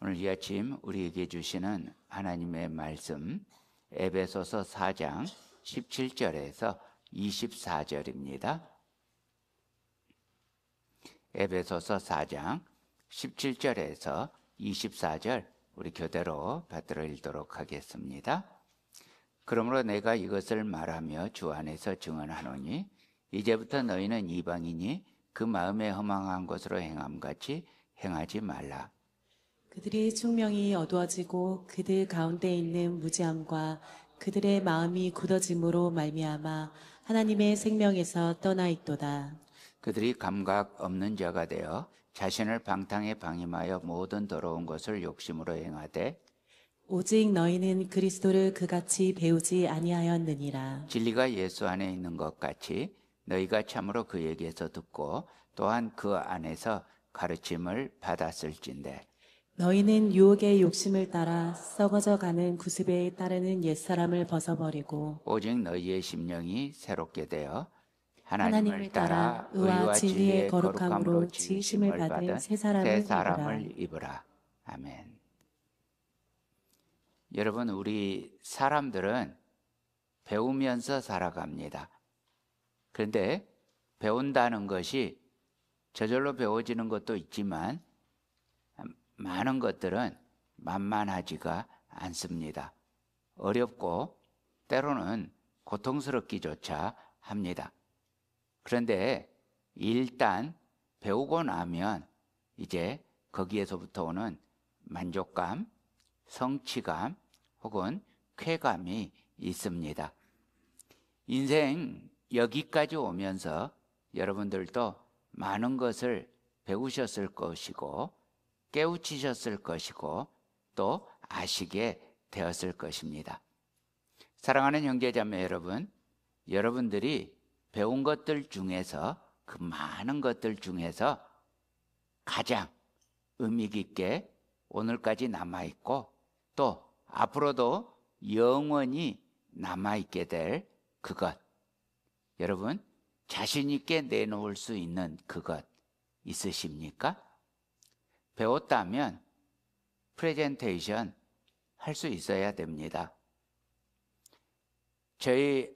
오늘 이 아침 우리에게 주시는 하나님의 말씀 에베소서 4장 17절에서 24절입니다. 에베소서 4장 17절에서 24절 우리 교대로 받들어 읽도록 하겠습니다. 그러므로 내가 이것을 말하며 주 안에서 증언하노니 이제부터 너희는 이방인이 그 마음에 허망한 것으로 행함같이 행하지 말라. 그들의 총명이 어두워지고 그들 가운데 있는 무지함과 그들의 마음이 굳어짐으로 말미암아 하나님의 생명에서 떠나 있도다. 그들이 감각 없는 자가 되어 자신을 방탕에 방임하여 모든 더러운 것을 욕심으로 행하되 오직 너희는 그리스도를 그같이 배우지 아니하였느니라. 진리가 예수 안에 있는 것 같이 너희가 참으로 그에게서 듣고 또한 그 안에서 가르침을 받았을진데 너희는 유혹의 욕심을 따라 썩어져 가는 구습에 따르는 옛사람을 벗어버리고 오직 너희의 심령이 새롭게 되어 하나님을 따라 의와 진리의 거룩함으로 지으심을 받은 새 사람을 입으라. 아멘. 여러분, 우리 사람들은 배우면서 살아갑니다. 그런데 배운다는 것이 저절로 배워지는 것도 있지만 많은 것들은 만만하지가 않습니다. 어렵고 때로는 고통스럽기조차 합니다. 그런데 일단 배우고 나면 이제 거기에서부터 오는 만족감, 성취감 혹은 쾌감이 있습니다. 인생 여기까지 오면서 여러분들도 많은 것을 배우셨을 것이고 깨우치셨을 것이고 또 아시게 되었을 것입니다. 사랑하는 형제자매 여러분, 여러분들이 배운 것들 중에서 그 많은 것들 중에서 가장 의미 깊게 오늘까지 남아있고 또 앞으로도 영원히 남아있게 될 그것, 여러분 자신 있게 내놓을 수 있는 그것 있으십니까? 배웠다면 프레젠테이션 할 수 있어야 됩니다. 저희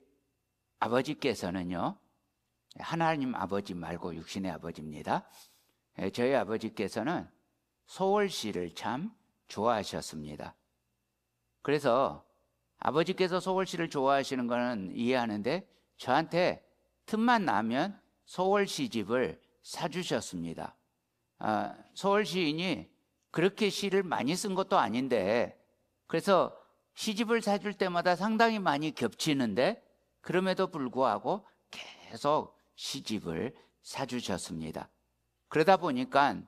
아버지께서는요, 하나님 아버지 말고 육신의 아버지입니다. 저희 아버지께서는 소월시를 참 좋아하셨습니다. 그래서 아버지께서 소월시를 좋아하시는 거는 이해하는데 저한테 틈만 나면 소월시집을 사주셨습니다. 소월 시인이 그렇게 시를 많이 쓴 것도 아닌데 그래서 시집을 사줄 때마다 상당히 많이 겹치는데 그럼에도 불구하고 계속 시집을 사주셨습니다. 그러다 보니까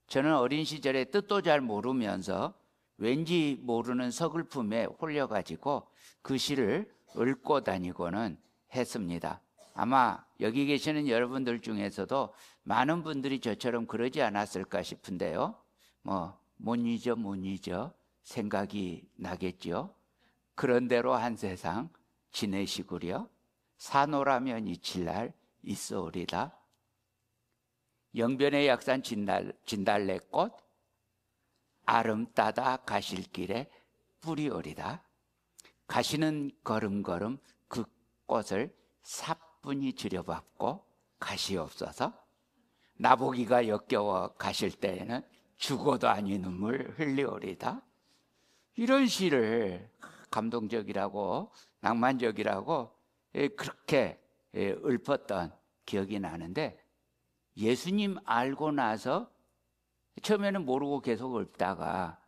저는 어린 시절에 뜻도 잘 모르면서 왠지 모르는 서글픔에 홀려가지고 그 시를 읊고 다니고는 했습니다. 아마 여기 계시는 여러분들 중에서도 많은 분들이 저처럼 그러지 않았을까 싶은데요. 못 잊어 생각이 나겠죠. 그런 대로 한 세상 지내시구려 사노라면 잊힐 날 있어오리다. 영변의 약산 진달래꽃 아름 따다 가실 길에 뿌리오리다. 가시는 걸음걸음 그 꽃을 사뿐히 들여밟고 가시옵소서. 나보기가 역겨워 가실 때에는 죽어도 아니 눈물 흘리오리다. 이런 시를 감동적이라고 낭만적이라고 그렇게 읊었던 기억이 나는데 예수님 알고 나서 처음에는 모르고 계속 읊다가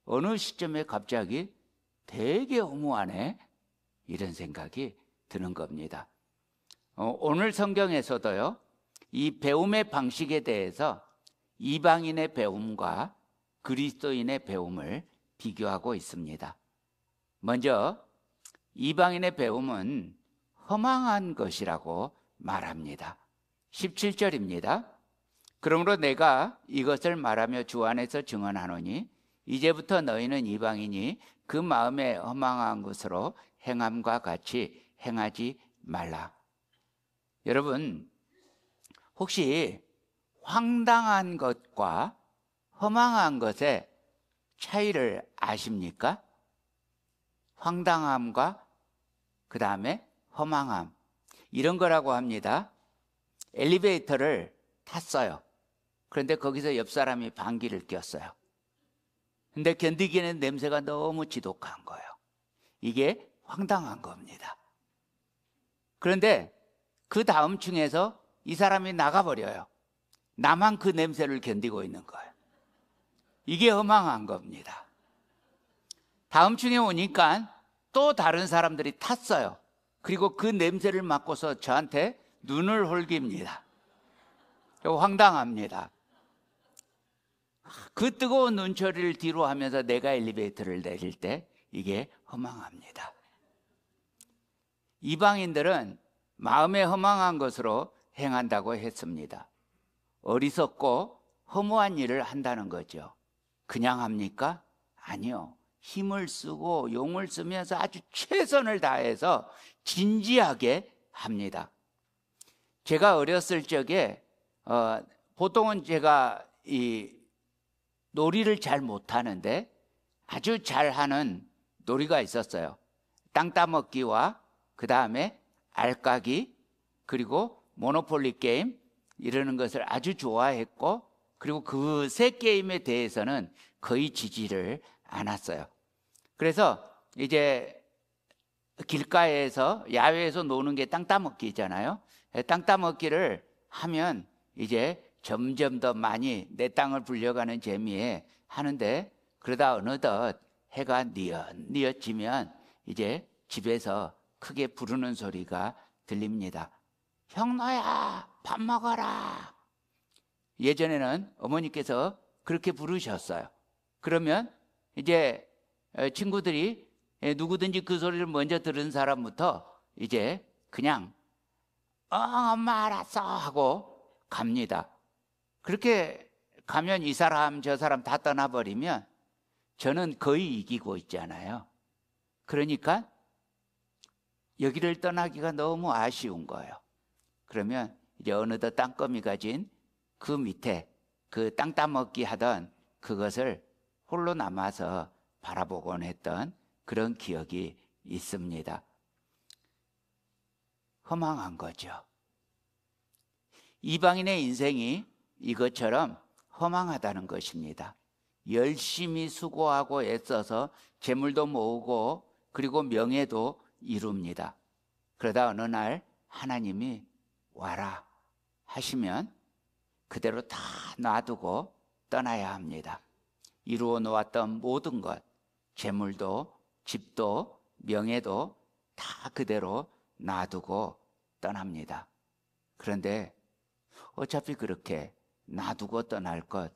어느 시점에 갑자기 되게 허무하네 이런 생각이 드는 겁니다. 오늘 성경에서도요, 이 배움의 방식에 대해서 이방인의 배움과 그리스도인의 배움을 비교하고 있습니다. 먼저 이방인의 배움은 허망한 것이라고 말합니다. 17절입니다. 그러므로 내가 이것을 말하며 주 안에서 증언하노니 이제부터 너희는 이방인이 그 마음에 허망한 것으로 행함과 같이 행하지 말라. 여러분, 혹시 황당한 것과 허망한 것에 차이를 아십니까? 황당함과 그 다음에 허망함, 이런 거라고 합니다. 엘리베이터를 탔어요. 그런데 거기서 옆 사람이 방귀를 뀌었어요. 근데 견디기에는 냄새가 너무 지독한 거예요. 이게 황당한 겁니다. 그런데 그 다음 층에서 이 사람이 나가버려요. 나만 그 냄새를 견디고 있는 거예요. 이게 허망한 겁니다. 다음 층에 오니까 또 다른 사람들이 탔어요. 그리고 그 냄새를 맡고서 저한테 눈을 홀깁니다. 황당합니다. 그 뜨거운 눈초리를 뒤로 하면서 내가 엘리베이터를 내릴 때 이게 허망합니다. 이방인들은 마음에 허망한 것으로 행한다고 했습니다. 어리석고 허무한 일을 한다는 거죠. 그냥 합니까? 아니요. 힘을 쓰고 용을 쓰면서 아주 최선을 다해서 진지하게 합니다. 제가 어렸을 적에 보통은 제가 이 놀이를 잘 못하는데 아주 잘하는 놀이가 있었어요. 땅 따먹기와 그 다음에 알까기, 그리고 모노폴리 게임, 이러는 것을 아주 좋아했고, 그리고 그 세 게임에 대해서는 거의 지지를 않았어요. 그래서 이제 길가에서 야외에서 노는 게 땅 따먹기잖아요. 땅 따먹기를 하면 이제 점점 더 많이 내 땅을 불려가는 재미에 하는데, 그러다 어느덧 해가 뉘엿뉘엿지면 이제 집에서 크게 부르는 소리가 들립니다. 형노야, 밥 먹어라. 예전에는 어머니께서 그렇게 부르셨어요. 그러면 이제 친구들이 누구든지 그 소리를 먼저 들은 사람부터 이제 그냥 엄마 알았어 하고 갑니다. 그렇게 가면 이 사람 저 사람 다 떠나버리면 저는 거의 이기고 있잖아요. 그러니까 여기를 떠나기가 너무 아쉬운 거예요. 그러면 이제 어느덧 땅거미 가진 그 밑에 그 땅 따먹기 하던 그것을 홀로 남아서 바라보곤 했던 그런 기억이 있습니다. 허망한 거죠. 이방인의 인생이 이것처럼 허망하다는 것입니다. 열심히 수고하고 애써서 재물도 모으고 그리고 명예도 이룹니다. 그러다 어느 날 하나님이 와라 하시면 그대로 다 놔두고 떠나야 합니다. 이루어 놓았던 모든 것, 재물도 집도 명예도 다 그대로 놔두고 떠납니다. 그런데 어차피 그렇게 놔두고 떠날 것,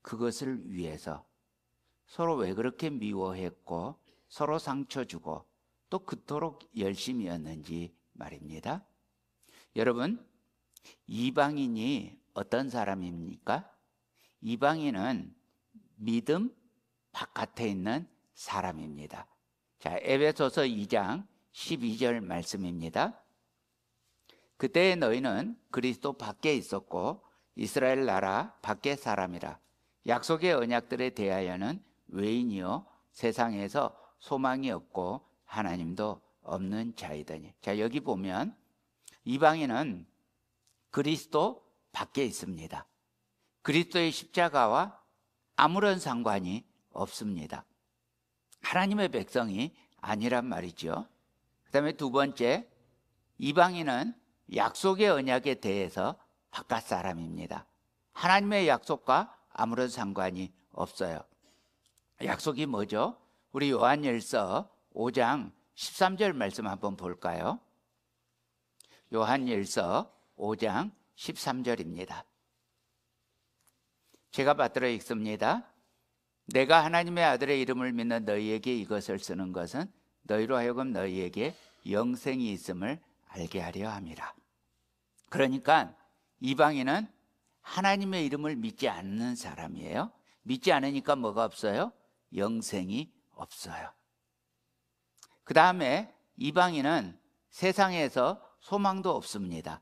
그것을 위해서 서로 왜 그렇게 미워했고 서로 상처 주고 또 그토록 열심이었는지 말입니다. 여러분, 이방인이 어떤 사람입니까? 이방인은 믿음 바깥에 있는 사람입니다. 자, 에베소서 2장 12절 말씀입니다. 그때의 너희는 그리스도 밖에 있었고 이스라엘 나라 밖의 사람이라. 약속의 언약들에 대하여는 외인이요 세상에서 소망이 없고 하나님도 없는 자이더니. 자, 여기 보면 이방인은 그리스도 밖에 있습니다. 그리스도의 십자가와 아무런 상관이 없습니다. 하나님의 백성이 아니란 말이죠. 그 다음에 두 번째, 이방인은 약속의 언약에 대해서 바깥 사람입니다. 하나님의 약속과 아무런 상관이 없어요. 약속이 뭐죠? 우리 요한일서 5장 13절 말씀 한번 볼까요? 요한일서 5장 13절입니다. 제가 받들어 읽습니다. 내가 하나님의 아들의 이름을 믿는 너희에게 이것을 쓰는 것은 너희로 하여금 너희에게 영생이 있음을 알게 하려 함이라. 그러니까 이방인은 하나님의 이름을 믿지 않는 사람이에요. 믿지 않으니까 뭐가 없어요? 영생이 없어요. 그 다음에 이방인은 세상에서 소망도 없습니다.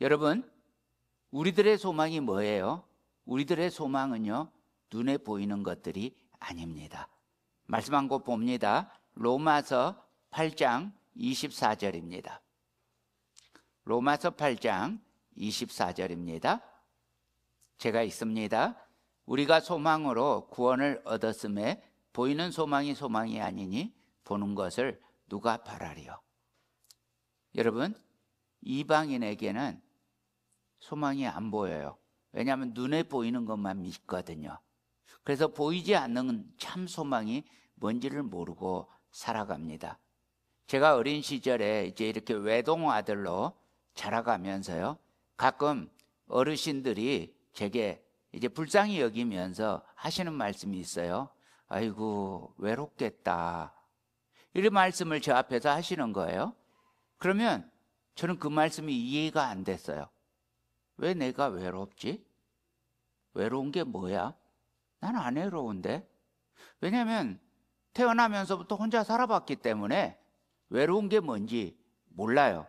여러분, 우리들의 소망이 뭐예요? 우리들의 소망은요, 눈에 보이는 것들이 아닙니다. 말씀 한 곳 봅니다. 로마서 8장 24절입니다. 로마서 8장 24절입니다. 제가 읽습니다. 우리가 소망으로 구원을 얻었음에 보이는 소망이 소망이 아니니 보는 것을 누가 바라리요. 여러분, 이방인에게는 소망이 안 보여요. 왜냐하면 눈에 보이는 것만 믿거든요. 그래서 보이지 않는 참 소망이 뭔지를 모르고 살아갑니다. 제가 어린 시절에 이제 이렇게 외동 아들로 자라가면서요, 가끔 어르신들이 제게 이제 불쌍히 여기면서 하시는 말씀이 있어요. 아이고, 외롭겠다. 이런 말씀을 저 앞에서 하시는 거예요. 그러면 저는 그 말씀이 이해가 안 됐어요. 왜 내가 외롭지? 외로운 게 뭐야? 난 안 외로운데? 왜냐하면 태어나면서부터 혼자 살아봤기 때문에 외로운 게 뭔지 몰라요.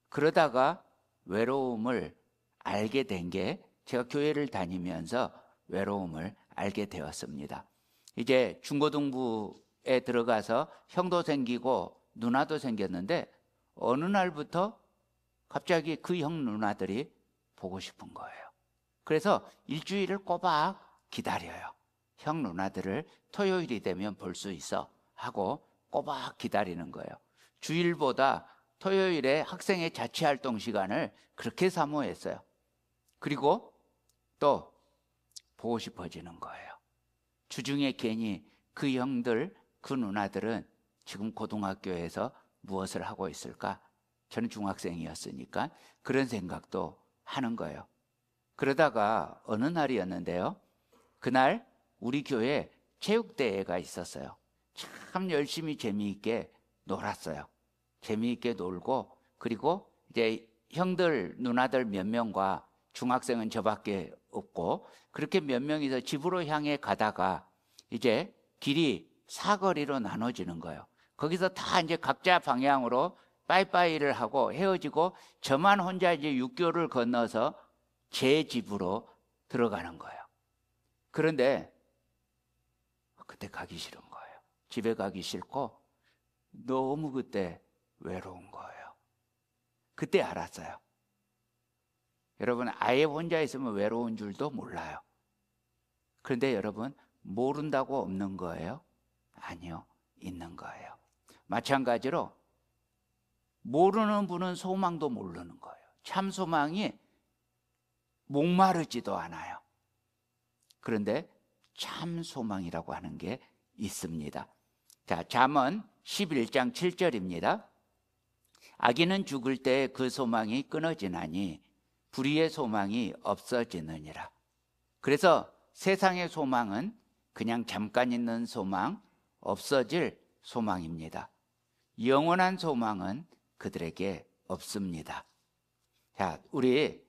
그러다가 외로움을 알게 된 게 제가 교회를 다니면서 외로움을 알게 되었습니다. 이제 중고등부에 들어가서 형도 생기고 누나도 생겼는데 어느 날부터 갑자기 그 형 누나들이 보고 싶은 거예요. 그래서 일주일을 꼬박 기다려요. 형 누나들을 토요일이 되면 볼 수 있어 하고 꼬박 기다리는 거예요. 주일보다 토요일에 학생의 자치활동 시간을 그렇게 사모했어요. 그리고 또 보고 싶어지는 거예요. 주중에 괜히 그 형들, 그 누나들은 지금 고등학교에서 무엇을 하고 있을까? 저는 중학생이었으니까 그런 생각도 하는 거예요. 그러다가 어느 날이었는데요, 그날 우리 교회에 체육대회가 있었어요. 참 열심히 재미있게 놀았어요. 재미있게 놀고, 그리고 이제 형들, 누나들 몇 명과 중학생은 저밖에 없고, 그렇게 몇 명이서 집으로 향해 가다가 이제 길이 사거리로 나눠지는 거예요. 거기서 다 이제 각자 방향으로 빠이빠이를 하고 헤어지고, 저만 혼자 이제 육교를 건너서 제 집으로 들어가는 거예요. 그런데 그때 가기 싫은 거예요. 집에 가기 싫고 너무 그때 외로운 거예요. 그때 알았어요. 여러분, 아예 혼자 있으면 외로운 줄도 몰라요. 그런데 여러분, 모른다고 없는 거예요? 아니요, 있는 거예요. 마찬가지로 모르는 분은 소망도 모르는 거예요. 참 소망이 목마르지도 않아요. 그런데 참 소망이라고 하는 게 있습니다. 자, 잠언 11장 7절입니다. 악인은 죽을 때 그 소망이 끊어지나니 불의의 소망이 없어지느니라. 그래서 세상의 소망은 그냥 잠깐 있는 소망, 없어질 소망입니다. 영원한 소망은 그들에게 없습니다. 자, 우리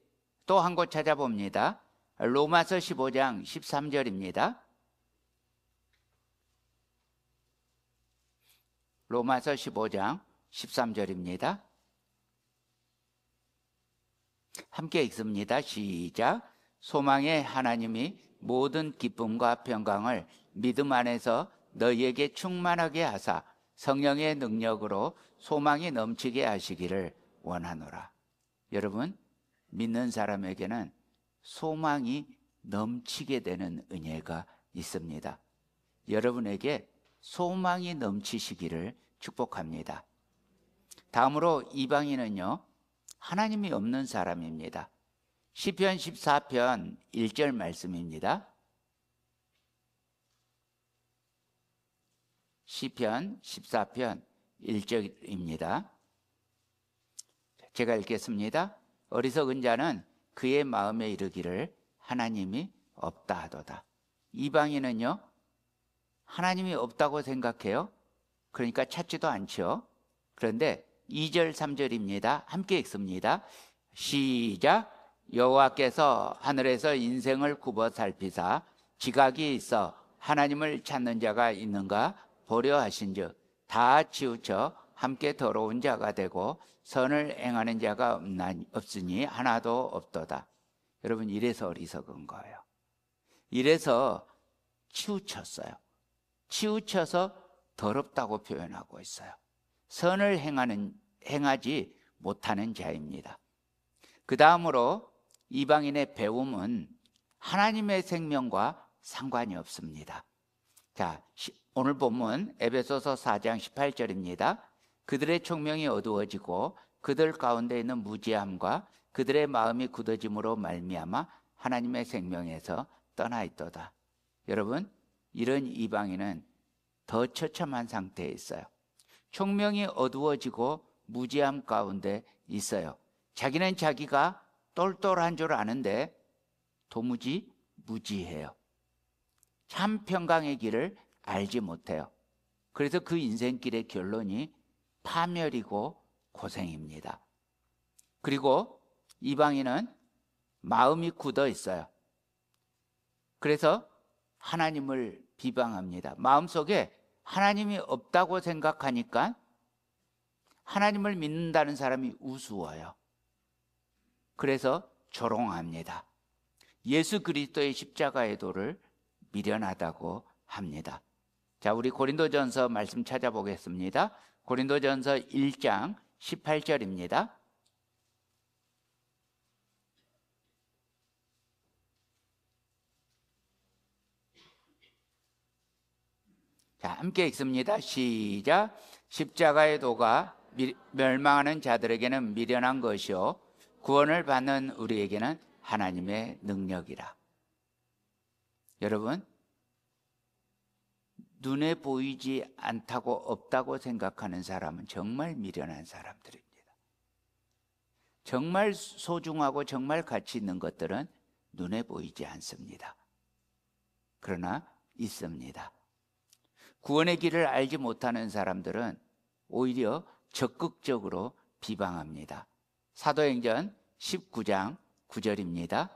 또 한 곳 찾아봅니다. 로마서 15장 13절입니다. 로마서 15장 13절입니다. 함께 읽습니다. 시작. 소망의 하나님이 모든 기쁨과 평강을 믿음 안에서 너희에게 충만하게 하사 성령의 능력으로 소망이 넘치게 하시기를 원하노라. 여러분, 믿는 사람에게는 소망이 넘치게 되는 은혜가 있습니다. 여러분에게 소망이 넘치시기를 축복합니다. 다음으로 이방인은요, 하나님이 없는 사람입니다. 시편 14편 1절 말씀입니다. 시편 14편 1절입니다. 제가 읽겠습니다. 어리석은 자는 그의 마음에 이르기를 하나님이 없다 하도다. 이방인은요, 하나님이 없다고 생각해요. 그러니까 찾지도 않죠. 그런데 2절 3절입니다. 함께 읽습니다. 시작. 여호와께서 하늘에서 인생을 굽어 살피사 지각이 있어 하나님을 찾는 자가 있는가 보려 하신즉 다 치우쳐 함께 더러운 자가 되고 선을 행하는 자가 없으니 하나도 없도다. 여러분, 이래서 어리석은 거예요. 이래서 치우쳤어요. 치우쳐서 더럽다고 표현하고 있어요. 선을 행하지 못하는 자입니다. 그 다음으로 이방인의 배움은 하나님의 생명과 상관이 없습니다. 자, 오늘 본문 에베소서 4장 18절입니다. 그들의 총명이 어두워지고 그들 가운데 있는 무지함과 그들의 마음이 굳어짐으로 말미암아 하나님의 생명에서 떠나 있도다. 여러분, 이런 이방인은 더 처참한 상태에 있어요. 총명이 어두워지고 무지함 가운데 있어요. 자기는 자기가 똘똘한 줄 아는데 도무지 무지해요. 참 평강의 길을 알지 못해요. 그래서 그 인생길의 결론이 파멸이고 고생입니다. 그리고 이방인은 마음이 굳어 있어요. 그래서 하나님을 비방합니다. 마음속에 하나님이 없다고 생각하니까 하나님을 믿는다는 사람이 우스워요. 그래서 조롱합니다. 예수 그리스도의 십자가의 도를 미련하다고 합니다. 자, 우리 고린도전서 말씀 찾아보겠습니다. 고린도전서 1장 18절입니다. 자, 함께 읽습니다. 시작. 십자가의 도가 멸망하는 자들에게는 미련한 것이요 구원을 받는 우리에게는 하나님의 능력이라. 여러분, 눈에 보이지 않다고 없다고 생각하는 사람은 정말 미련한 사람들입니다. 정말 소중하고 정말 가치 있는 것들은 눈에 보이지 않습니다. 그러나 있습니다. 구원의 길을 알지 못하는 사람들은 오히려 적극적으로 비방합니다. 사도행전 19장 9절입니다.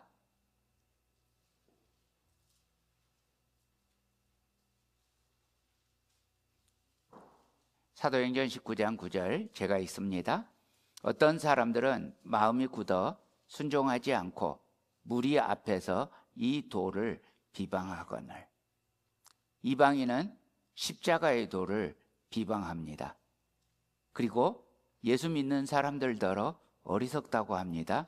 사도행전 19장 9절 제가 읽습니다. 어떤 사람들은 마음이 굳어 순종하지 않고 무리 앞에서 이 도를 비방하거늘. 이방인은 십자가의 도를 비방합니다. 그리고 예수 믿는 사람들더러 어리석다고 합니다.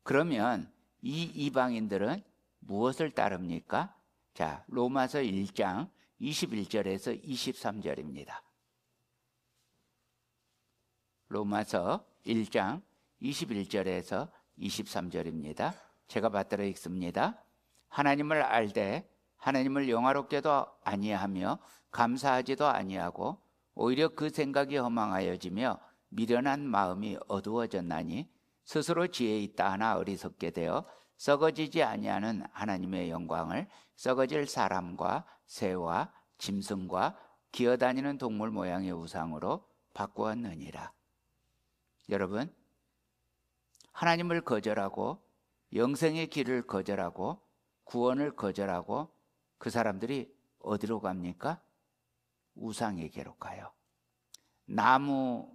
그러면 이 이방인들은 무엇을 따릅니까? 자, 로마서 1장 21절에서 23절입니다. 로마서 1장 21절에서 23절입니다. 제가 받들어 읽습니다. 하나님을 알되 하나님을 영화롭게도 아니하며 감사하지도 아니하고 오히려 그 생각이 허망하여지며 미련한 마음이 어두워졌나니 스스로 지혜 있다 하나 어리석게 되어 썩어지지 아니하는 하나님의 영광을 썩어질 사람과 새와 짐승과 기어다니는 동물 모양의 우상으로 바꾸었느니라. 여러분, 하나님을 거절하고 영생의 길을 거절하고 구원을 거절하고 그 사람들이 어디로 갑니까? 우상에게로 가요. 나무로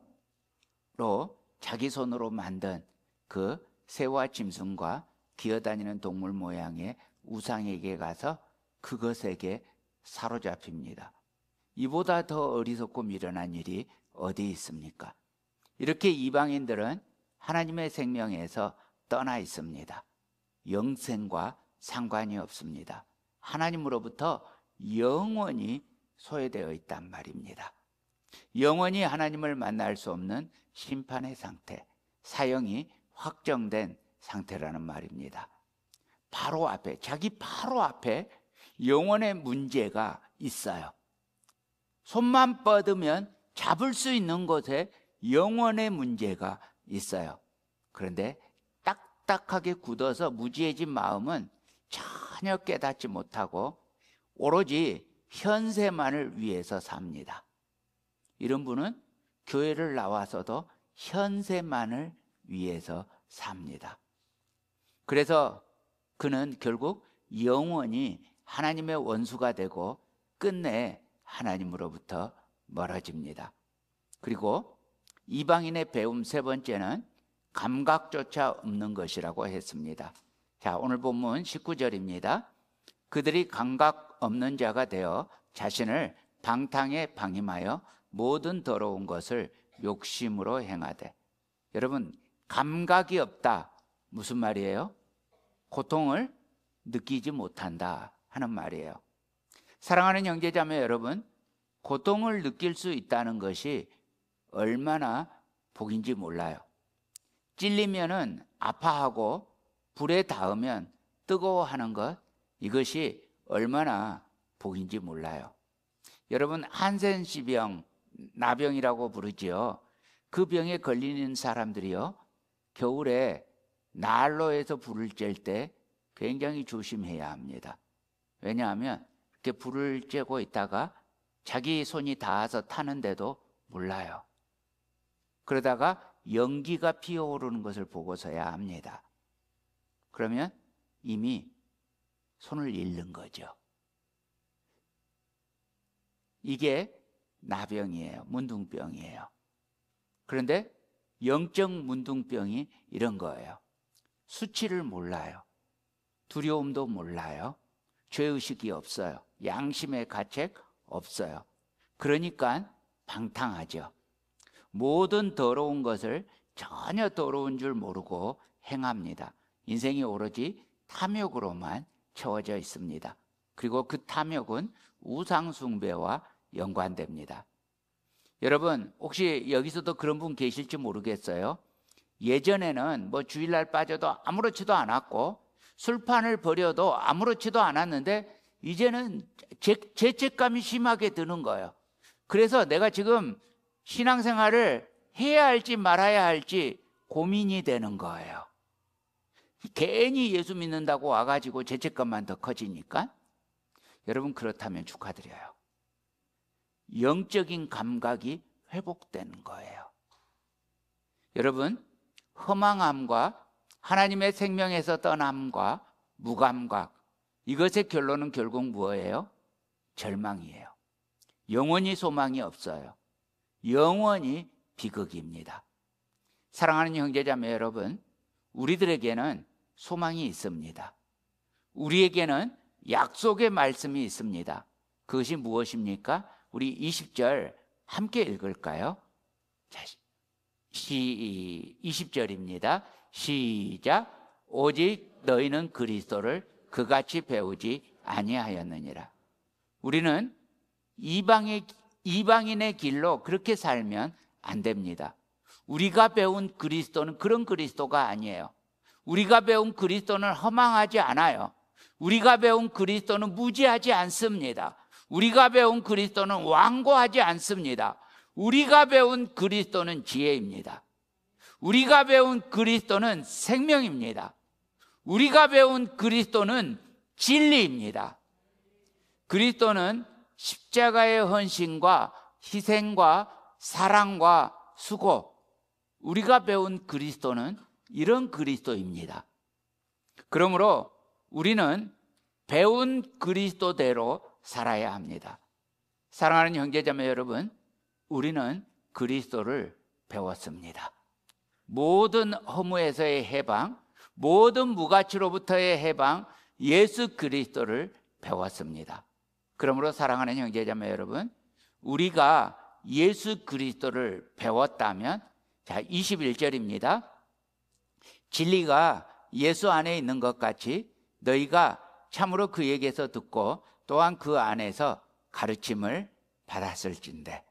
자기 손으로 만든 그 새와 짐승과 기어다니는 동물 모양의 우상에게 가서 그것에게 사로잡힙니다. 이보다 더 어리석고 미련한 일이 어디 있습니까? 이렇게 이방인들은 하나님의 생명에서 떠나 있습니다. 영생과 상관이 없습니다. 하나님으로부터 영원히 소외되어 있단 말입니다. 영원히 하나님을 만날 수 없는 심판의 상태, 사형이 확정된 상태라는 말입니다. 바로 앞에, 자기 바로 앞에 영원의 문제가 있어요. 손만 뻗으면 잡을 수 있는 곳에 영원의 문제가 있어요. 그런데 딱딱하게 굳어서 무지해진 마음은 전혀 깨닫지 못하고 오로지 현세만을 위해서 삽니다. 이런 분은 교회를 나와서도 현세만을 위해서 삽니다. 그래서 그는 결국 영원히 하나님의 원수가 되고 끝내 하나님으로부터 멀어집니다. 그리고 이방인의 배움 세 번째는 감각조차 없는 것이라고 했습니다. 자, 오늘 본문 19절입니다. 그들이 감각 없는 자가 되어 자신을 방탕에 방임하여 모든 더러운 것을 욕심으로 행하되. 여러분, 감각이 없다. 무슨 말이에요? 고통을 느끼지 못한다 하는 말이에요. 사랑하는 형제자매 여러분, 고통을 느낄 수 있다는 것이 얼마나 복인지 몰라요. 찔리면은 아파하고 불에 닿으면 뜨거워하는 것, 이것이 얼마나 복인지 몰라요. 여러분, 한센시병, 나병이라고 부르지요. 그 병에 걸리는 사람들이요, 겨울에 난로에서 불을 쬐을 때 굉장히 조심해야 합니다. 왜냐하면 이렇게 불을 쬐고 있다가 자기 손이 닿아서 타는데도 몰라요. 그러다가 연기가 피어오르는 것을 보고서야 합니다. 그러면 이미 손을 잃는 거죠. 이게 나병이에요. 문둥병이에요. 그런데 영적 문둥병이 이런 거예요. 수치를 몰라요. 두려움도 몰라요. 죄의식이 없어요. 양심의 가책 없어요. 그러니까 방탕하죠. 모든 더러운 것을 전혀 더러운 줄 모르고 행합니다. 인생이 오로지 탐욕으로만 채워져 있습니다. 그리고 그 탐욕은 우상 숭배와 연관됩니다. 여러분, 혹시 여기서도 그런 분 계실지 모르겠어요. 예전에는 뭐 주일날 빠져도 아무렇지도 않았고 술판을 버려도 아무렇지도 않았는데 이제는 죄책감이 심하게 드는 거예요. 그래서 내가 지금 신앙생활을 해야 할지 말아야 할지 고민이 되는 거예요. 괜히 예수 믿는다고 와가지고 죄책감만 더 커지니까. 여러분, 그렇다면 축하드려요. 영적인 감각이 회복되는 거예요. 여러분, 허망함과 하나님의 생명에서 떠남과 무감각, 이것의 결론은 결국 뭐예요? 절망이에요. 영원히 소망이 없어요. 영원히 비극입니다. 사랑하는 형제자매 여러분, 우리들에게는 소망이 있습니다. 우리에게는 약속의 말씀이 있습니다. 그것이 무엇입니까? 우리 20절 함께 읽을까요? 자, 20절입니다. 시작. 오직 너희는 그리스도를 그같이 배우지 아니하였느니라. 우리는 이방인의 길로 그렇게 살면 안 됩니다. 우리가 배운 그리스도는 그런 그리스도가 아니에요. 우리가 배운 그리스도는 허망하지 않아요. 우리가 배운 그리스도는 무지하지 않습니다. 우리가 배운 그리스도는 완고하지 않습니다. 우리가 배운 그리스도는 지혜입니다. 우리가 배운 그리스도는 생명입니다. 우리가 배운 그리스도는 진리입니다. 그리스도는 십자가의 헌신과 희생과 사랑과 수고, 우리가 배운 그리스도는 이런 그리스도입니다. 그러므로 우리는 배운 그리스도대로 살아야 합니다. 사랑하는 형제자매 여러분, 우리는 그리스도를 배웠습니다. 모든 허무에서의 해방, 모든 무가치로부터의 해방, 예수 그리스도를 배웠습니다. 그러므로 사랑하는 형제자매 여러분, 우리가 예수 그리스도를 배웠다면, 자, 21절입니다. 진리가 예수 안에 있는 것 같이 너희가 참으로 그에게서 듣고 또한 그 안에서 가르침을 받았을진데.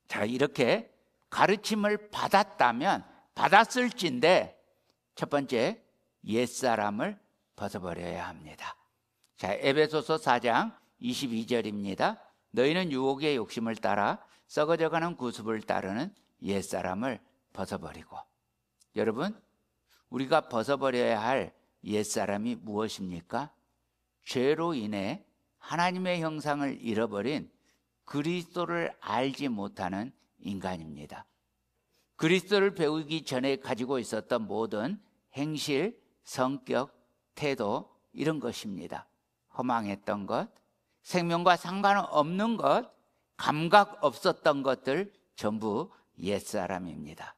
자, 이렇게 가르침을 받았을진데, 첫 번째, 옛사람을 벗어버려야 합니다. 자, 에베소서 4장 22절입니다. 너희는 유혹의 욕심을 따라 썩어져가는 구습을 따르는 옛사람을 벗어버리고. 여러분, 우리가 벗어버려야 할 옛사람이 무엇입니까? 죄로 인해 하나님의 형상을 잃어버린 그리스도를 알지 못하는 인간입니다. 그리스도를 배우기 전에 가지고 있었던 모든 행실, 성격, 태도, 이런 것입니다. 허망했던 것, 생명과 상관없는 것, 감각 없었던 것들 전부 옛사람입니다.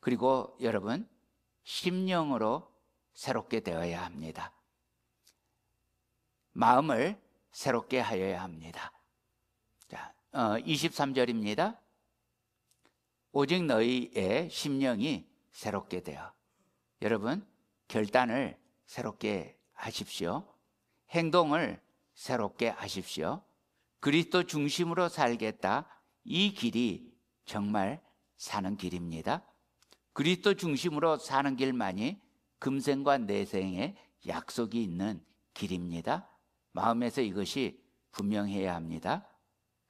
그리고 여러분, 심령으로 새롭게 되어야 합니다. 마음을 새롭게 하여야 합니다. 자, 23절입니다. 오직 너희의 심령이 새롭게 되어. 여러분, 결단을 새롭게 하십시오. 행동을 새롭게 하십시오. 그리스도 중심으로 살겠다. 이 길이 정말 사는 길입니다. 그리스도 중심으로 사는 길만이 금생과 내생의 약속이 있는 길입니다. 마음에서 이것이 분명해야 합니다.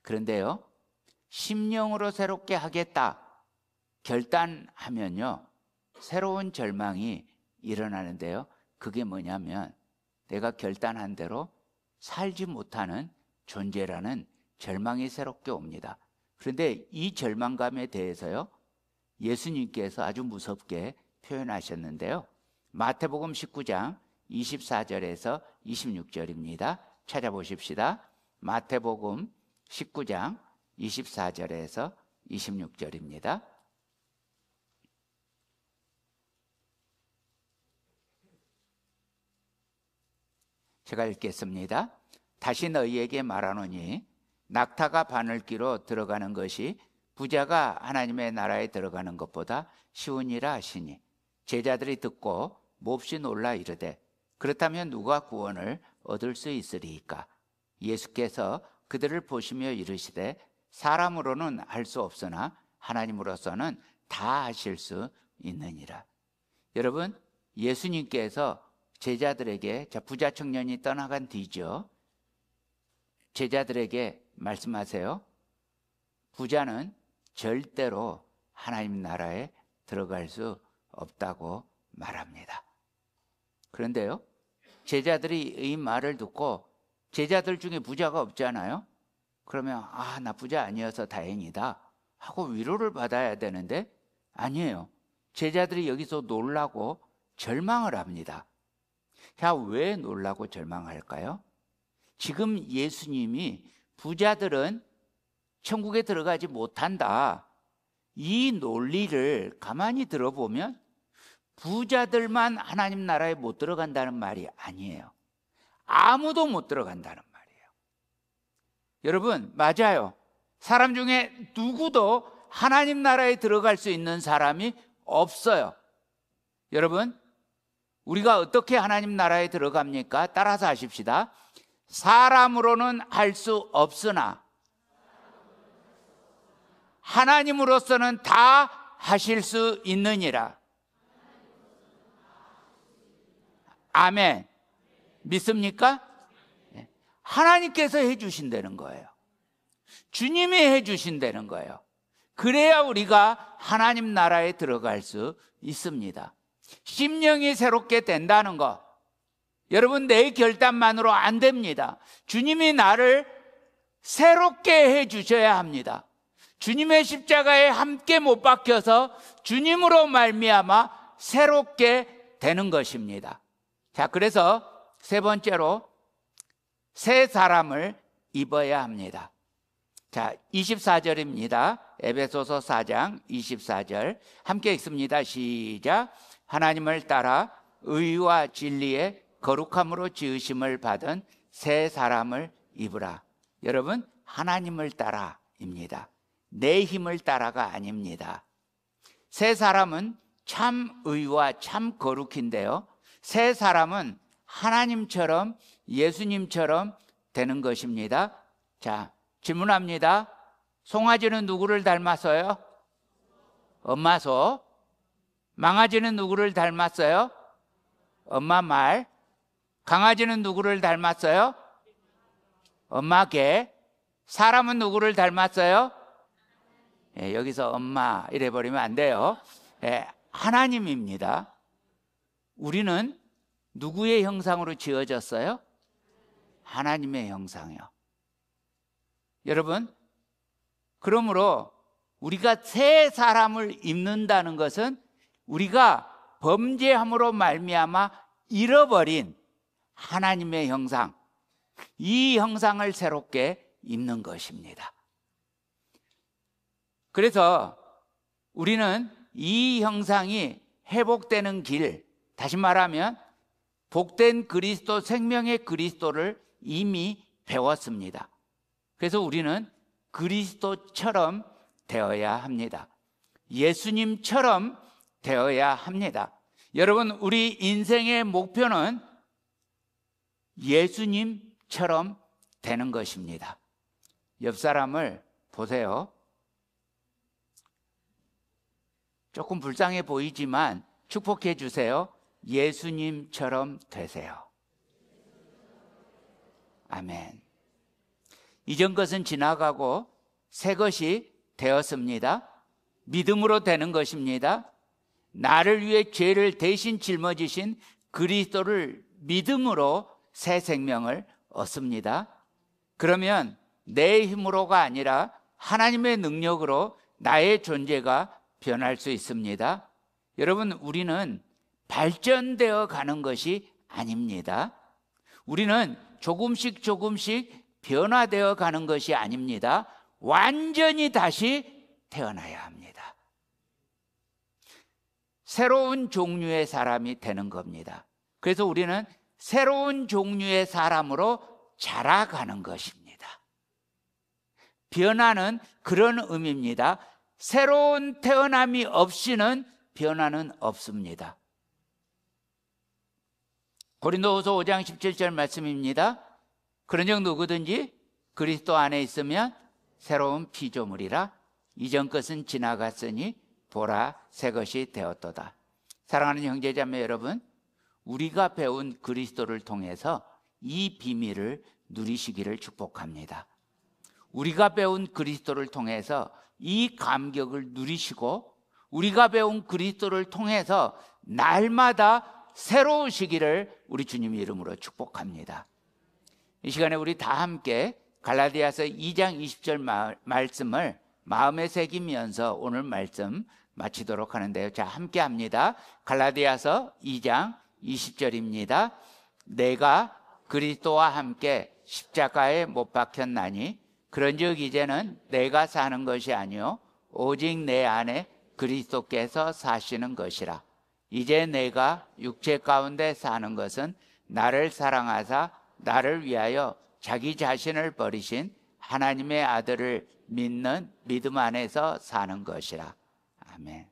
그런데요, 심령으로 새롭게 하겠다 결단하면요, 새로운 절망이 일어나는데요, 그게 뭐냐면 내가 결단한 대로 살지 못하는 존재라는 절망이 새롭게 옵니다. 그런데 이 절망감에 대해서요, 예수님께서 아주 무섭게 표현하셨는데요, 마태복음 19장 24절에서 26절입니다. 찾아보십시다. 마태복음 19장 24절에서 26절입니다. 제가 읽겠습니다. 다시 너희에게 말하노니 낙타가 바늘귀로 들어가는 것이 부자가 하나님의 나라에 들어가는 것보다 쉬우니라 하시니 제자들이 듣고 몹시 놀라 이르되 그렇다면 누가 구원을 얻을 수 있으리이까? 예수께서 그들을 보시며 이르시되 사람으로는 할 수 없으나 하나님으로서는 다 하실 수 있느니라. 여러분, 예수님께서 제자들에게, 부자 청년이 떠나간 뒤죠, 제자들에게 말씀하세요. 부자는 절대로 하나님 나라에 들어갈 수 없다고 말합니다. 그런데요, 제자들이 이 말을 듣고, 제자들 중에 부자가 없잖아요. 그러면 나 부자 아니어서 다행이다 하고 위로를 받아야 되는데 아니에요. 제자들이 여기서 놀라고 절망을 합니다. 자, 왜 놀라고 절망할까요? 지금 예수님이 부자들은 천국에 들어가지 못한다, 이 논리를 가만히 들어보면 부자들만 하나님 나라에 못 들어간다는 말이 아니에요. 아무도 못 들어간다는 말이에요. 여러분, 맞아요. 사람 중에 누구도 하나님 나라에 들어갈 수 있는 사람이 없어요. 여러분, 우리가 어떻게 하나님 나라에 들어갑니까? 따라서 하십시다. 사람으로는 할 수 없으나 하나님으로서는 다 하실 수 있느니라. 아멘. 믿습니까? 하나님께서 해주신다는 거예요. 주님이 해주신다는 거예요. 그래야 우리가 하나님 나라에 들어갈 수 있습니다. 심령이 새롭게 된다는 거, 여러분, 내 결단만으로 안 됩니다. 주님이 나를 새롭게 해주셔야 합니다. 주님의 십자가에 함께 못 박혀서 주님으로 말미암아 새롭게 되는 것입니다. 자, 그래서 세 번째로 새 사람을 입어야 합니다. 자, 24절입니다. 에베소서 4장 24절 함께 읽습니다. 시작. 하나님을 따라 의와 진리의 거룩함으로 지으심을 받은 새 사람을 입으라. 여러분, 하나님을 따라입니다. 내 힘을 따라가 아닙니다. 새 사람은 참 의와 참 거룩인데요, 새 사람은 하나님처럼, 예수님처럼 되는 것입니다. 자, 질문합니다. 송아지는 누구를 닮았어요? 엄마 소. 망아지는 누구를 닮았어요? 엄마 말. 강아지는 누구를 닮았어요? 엄마 개. 사람은 누구를 닮았어요? 여기서 엄마 이래버리면 안 돼요. 하나님입니다. 우리는 누구의 형상으로 지어졌어요? 하나님의 형상이요. 여러분, 그러므로 우리가 새 사람을 입는다는 것은 우리가 범죄함으로 말미암아 잃어버린 하나님의 형상, 이 형상을 새롭게 입는 것입니다. 그래서 우리는 이 형상이 회복되는 길, 다시 말하면 복된 그리스도, 생명의 그리스도를 이미 배웠습니다. 그래서 우리는 그리스도처럼 되어야 합니다. 예수님처럼 되어야 합니다. 여러분, 우리 인생의 목표는 예수님처럼 되는 것입니다. 옆 사람을 보세요. 조금 불쌍해 보이지만 축복해 주세요. 예수님처럼 되세요. 아멘. 이전 것은 지나가고 새 것이 되었습니다. 믿음으로 되는 것입니다. 나를 위해 죄를 대신 짊어지신 그리스도를 믿음으로 새 생명을 얻습니다. 그러면 내 힘으로가 아니라 하나님의 능력으로 나의 존재가 변할 수 있습니다. 여러분, 우리는 발전되어 가는 것이 아닙니다. 우리는 조금씩 변화되어 가는 것이 아닙니다. 완전히 다시 태어나야 합니다. 새로운 종류의 사람이 되는 겁니다. 그래서 우리는 새로운 종류의 사람으로 자라가는 것입니다. 변화는 그런 의미입니다. 새로운 태어남이 없이는 변화는 없습니다. 고린도후서 5장 17절 말씀입니다. 그런즉 누구든지 그리스도 안에 있으면 새로운 피조물이라 이전 것은 지나갔으니 보라 새 것이 되었도다. 사랑하는 형제자매 여러분, 우리가 배운 그리스도를 통해서 이 비밀을 누리시기를 축복합니다. 우리가 배운 그리스도를 통해서 이 감격을 누리시고 우리가 배운 그리스도를 통해서 날마다 새로우시기를 우리 주님 이름으로 축복합니다. 이 시간에 우리 다 함께 갈라디아서 2장 20절 말씀을 마음에 새기면서 오늘 말씀 마치도록 하는데요. 자, 함께 합니다. 갈라디아서 2장 20절입니다. 내가 그리스도와 함께 십자가에 못 박혔나니 그런즉 이제는 내가 사는 것이 아니요 오직 내 안에 그리스도께서 사시는 것이라. 이제 내가 육체 가운데 사는 것은 나를 사랑하사 나를 위하여 자기 자신을 버리신 하나님의 아들을 믿는 믿음 안에서 사는 것이라. 아멘.